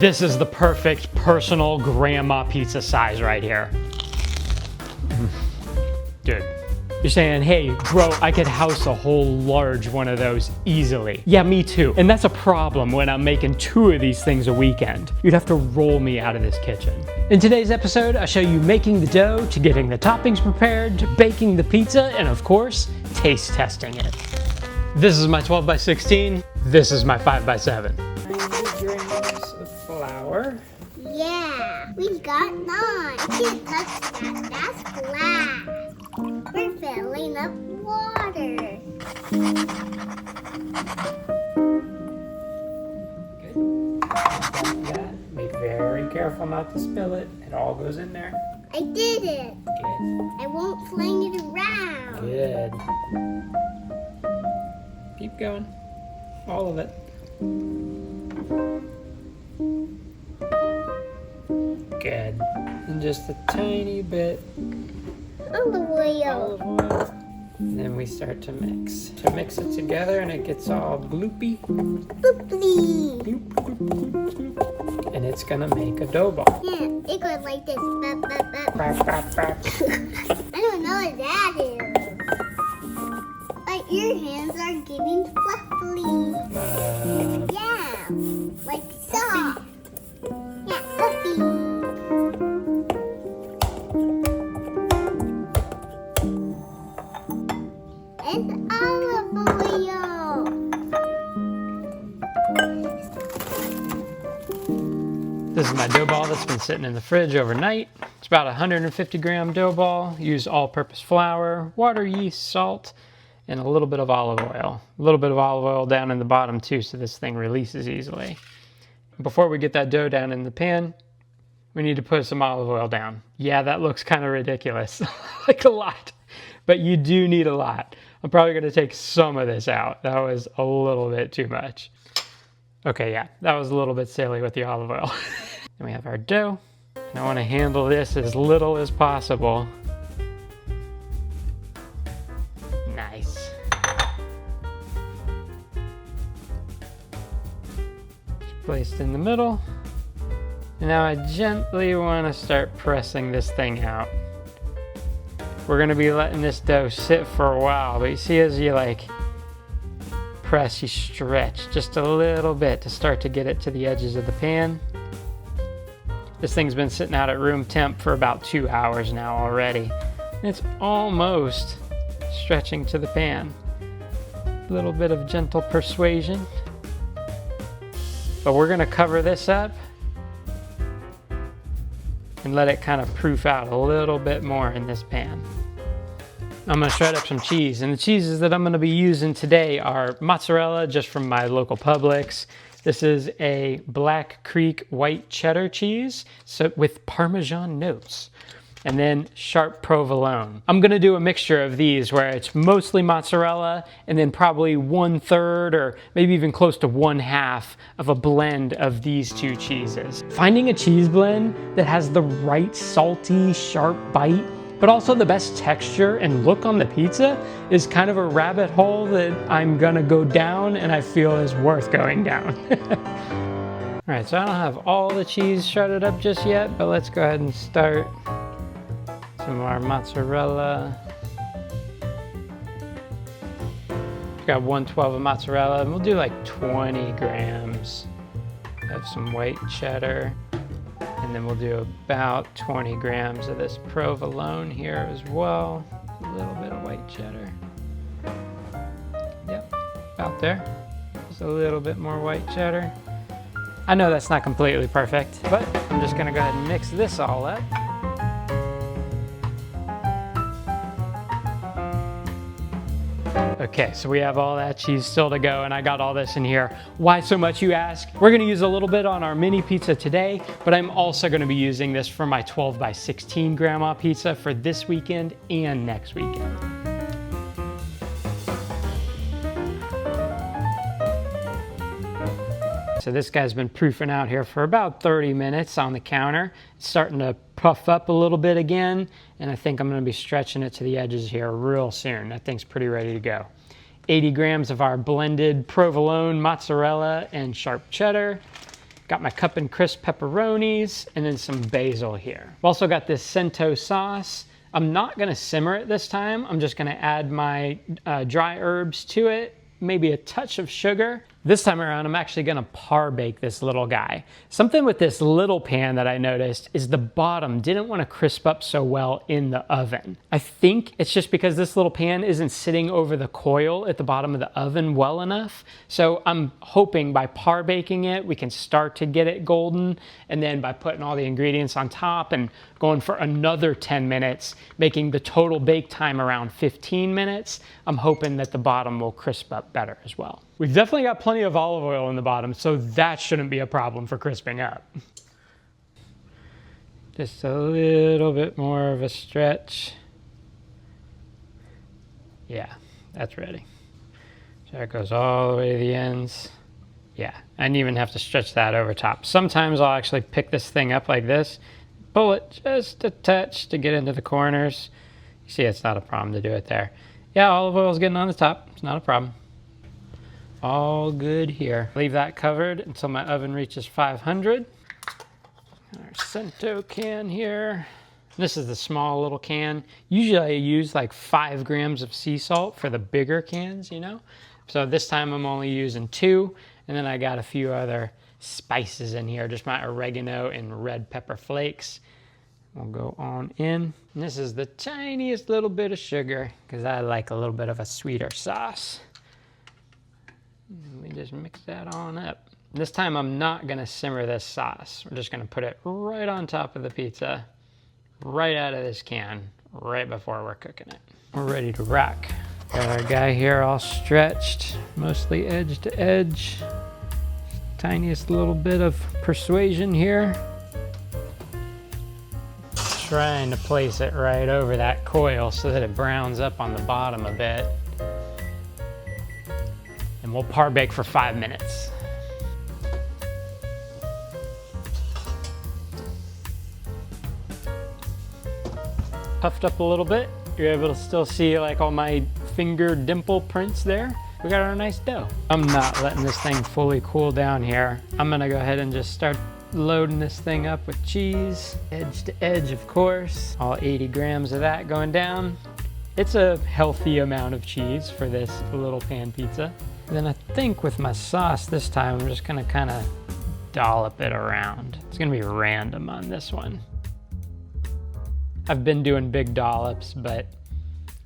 This is the perfect personal grandma pizza size right here. Dude, you're saying, hey, bro, I could house a whole large one of those easily. Yeah, me too. And that's a problem when I'm making 2 of these things a weekend. You'd have to roll me out of this kitchen. In today's episode, I show you making the dough, to getting the toppings prepared, to baking the pizza, and of course, taste testing it. This is my 12 by 16. This is my 5 by 7. 90 grams of flour. Yeah, we got 9. You can't touch that. That's glass. We're filling up water. Good. Like that. Be very careful not to spill it. It all goes in there. I did it. Good. I won't fling it around. Good. Keep going. All of it. Good. And just a tiny bit Olive olive oil. And then we start to mix. To mix it together and it gets all bloopy. Booply. Bloop, bloop, bloop, bloop. And it's gonna make a dough ball. Yeah, it goes like this. Bop, bop, bop. Bap, bap, bap. I don't know what that is. But your hands are getting fluffy. Yeah, like so. Yeah, fluffy. And olive oil. This is my dough ball that's been sitting in the fridge overnight. It's about a 150 gram dough ball. Use all-purpose flour, water, yeast, salt, and a little bit of olive oil. A little bit of olive oil down in the bottom too, so this thing releases easily. Before we get that dough down in the pan, we need to put some olive oil down. Yeah, that looks kind of ridiculous, like a lot, but you do need a lot. I'm probably gonna take some of this out. That was a little bit too much. Okay, yeah, that was a little bit silly with the olive oil. Then we have our dough. And I wanna handle this as little as possible. Nice. Just placed in the middle. And now I gently wanna start pressing this thing out. We're gonna be letting this dough sit for a while, but you see as you like press, you stretch just a little bit to start to get it to the edges of the pan. This thing's been sitting out at room temp for about 2 hours now already. And it's almost stretching to the pan. A little bit of gentle persuasion. But we're gonna cover this up and let it kind of proof out a little bit more in this pan. I'm gonna shred up some cheese, and the cheeses that I'm gonna be using today are mozzarella, just from my local Publix. This is a Black Creek white cheddar cheese, so with Parmesan notes, and then sharp provolone. I'm gonna do a mixture of these where it's mostly mozzarella and then probably 1/3 or maybe even close to 1/2 of a blend of these 2 cheeses. Finding a cheese blend that has the right salty, sharp bite, but also the best texture and look on the pizza is kind of a rabbit hole that I'm gonna go down and I feel is worth going down. All right, so I don't have all the cheese shredded up just yet, but let's go ahead and start. Some of our mozzarella. Got 1/12 of mozzarella, and we'll do like 20 grams of some white cheddar. And then we'll do about 20 grams of this provolone here as well. A little bit of white cheddar. Yep, about there. Just a little bit more white cheddar. I know that's not completely perfect, but I'm just gonna go ahead and mix this all up. Okay, so we have all that cheese still to go, and I got all this in here. Why so much, you ask? We're gonna use a little bit on our mini pizza today, but I'm also gonna be using this for my 12 by 16 grandma pizza for this weekend and next weekend. So this guy's been proofing out here for about 30 minutes on the counter. It's starting to puff up a little bit again, and I think I'm gonna be stretching it to the edges here real soon. That thing's pretty ready to go. 80 grams of our blended provolone, mozzarella, and sharp cheddar. Got my cup and crisp pepperonis and then some basil here. I've also got this Cento sauce. I'm not gonna simmer it this time. I'm just gonna add my dry herbs to it, maybe a touch of sugar. This time around, I'm actually gonna par bake this little guy. Something with this little pan that I noticed is the bottom didn't wanna crisp up so well in the oven. I think it's just because this little pan isn't sitting over the coil at the bottom of the oven well enough. So I'm hoping by par baking it, we can start to get it golden. And then by putting all the ingredients on top and going for another 10 minutes, making the total bake time around 15 minutes, I'm hoping that the bottom will crisp up better as well. We've definitely got plenty of olive oil in the bottom, so that shouldn't be a problem for crisping up. Just a little bit more of a stretch. Yeah, that's ready. So it goes all the way to the ends. Yeah, I didn't even have to stretch that over top. Sometimes I'll actually pick this thing up like this, pull it just a touch to get into the corners. You see, it's not a problem to do it there. Yeah, olive oil is getting on the top. It's not a problem. All good here. Leave that covered until my oven reaches 500. Our Cento can here. This is the small little can. Usually I use like 5 grams of sea salt for the bigger cans, you know? So this time I'm only using 2, and then I got a few other spices in here, just my oregano and red pepper flakes. We'll go on in. And this is the tiniest little bit of sugar because I like a little bit of a sweeter sauce. Let me just mix that on up. This time I'm not gonna simmer this sauce. We're just gonna put it right on top of the pizza, right out of this can, right before we're cooking it. We're ready to rock. Got our guy here all stretched, mostly edge to edge. Tiniest little bit of persuasion here. Trying to place it right over that coil so that it browns up on the bottom a bit. And we'll par bake for 5 minutes. Puffed up a little bit. You're able to still see like all my finger dimple prints there. We got our nice dough. I'm not letting this thing fully cool down here. I'm gonna go ahead and just start loading this thing up with cheese. Edge to edge, of course. All 80 grams of that going down. It's a healthy amount of cheese for this little pan pizza. Then I think with my sauce this time, I'm just gonna kind of dollop it around. It's gonna be random on this one. I've been doing big dollops, but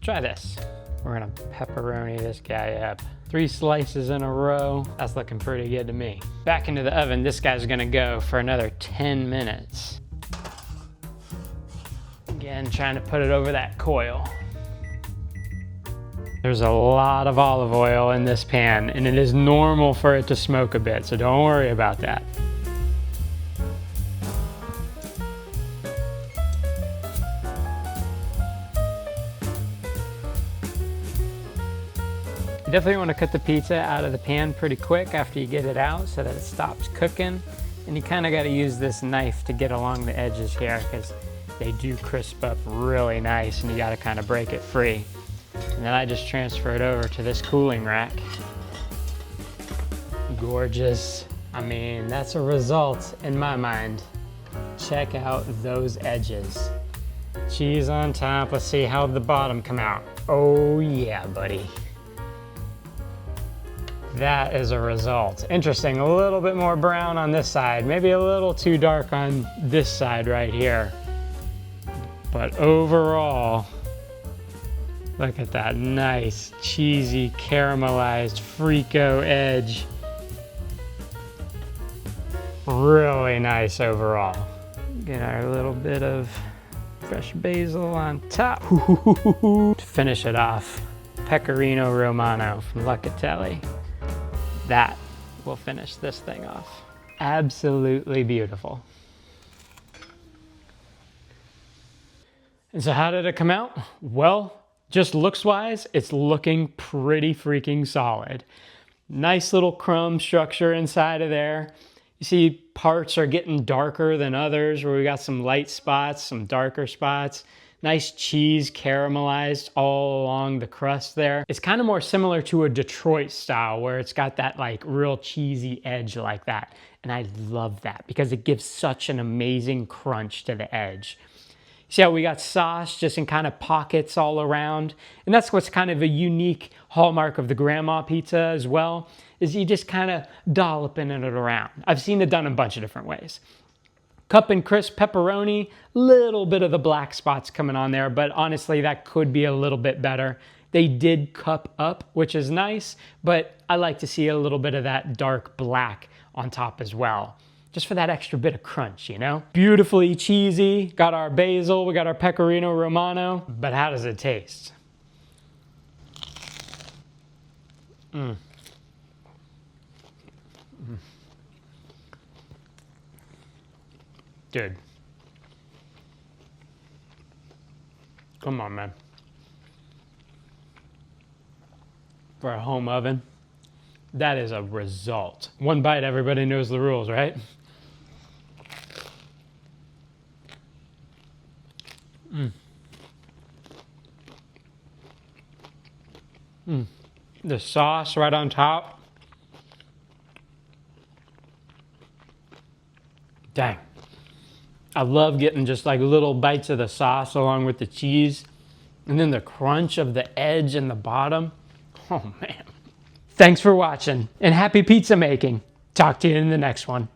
try this. We're gonna pepperoni this guy up. 3 slices in a row. That's looking pretty good to me. Back into the oven, this guy's gonna go for another 10 minutes. Again, trying to put it over that coil. There's a lot of olive oil in this pan, and it is normal for it to smoke a bit, so don't worry about that. You definitely want to cut the pizza out of the pan pretty quick after you get it out so that it stops cooking. And you kind of got to use this knife to get along the edges here because they do crisp up really nice, and you got to kind of break it free. And then I just transfer it over to this cooling rack. Gorgeous. I mean, that's a result in my mind. Check out those edges. Cheese on top. Let's see how the bottom come out. Oh yeah, buddy. That is a result. Interesting, a little bit more brown on this side. Maybe a little too dark on this side right here. But overall, look at that nice, cheesy, caramelized Frico edge. Really nice overall. Get our little bit of fresh basil on top. To finish it off, Pecorino Romano from Locatelli. That will finish this thing off. Absolutely beautiful. And so how did it come out? Well, just looks-wise, it's looking pretty freaking solid. Nice little crumb structure inside of there. You see parts are getting darker than others, where we got some light spots, some darker spots. Nice cheese caramelized all along the crust there. It's kind of more similar to a Detroit style where it's got that like real cheesy edge like that. And I love that because it gives such an amazing crunch to the edge. See how we got sauce just in kind of pockets all around? And that's what's kind of a unique hallmark of the grandma pizza as well, is you just kind of dolloping it around. I've seen it done a bunch of different ways. Cup and crisp pepperoni, little bit of the black spots coming on there, but honestly, that could be a little bit better. They did cup up, which is nice, but I like to see a little bit of that dark black on top as well, just for that extra bit of crunch, you know? Beautifully cheesy, got our basil, we got our pecorino romano, but how does it taste? Dude. Come on, man. For a home oven, that is a result. One bite, everybody knows the rules, right? The sauce right on top. Dang. I love getting just like little bites of the sauce along with the cheese. And then the crunch of the edge and the bottom. Oh man. Thanks for watching and happy pizza making. Talk to you in the next one.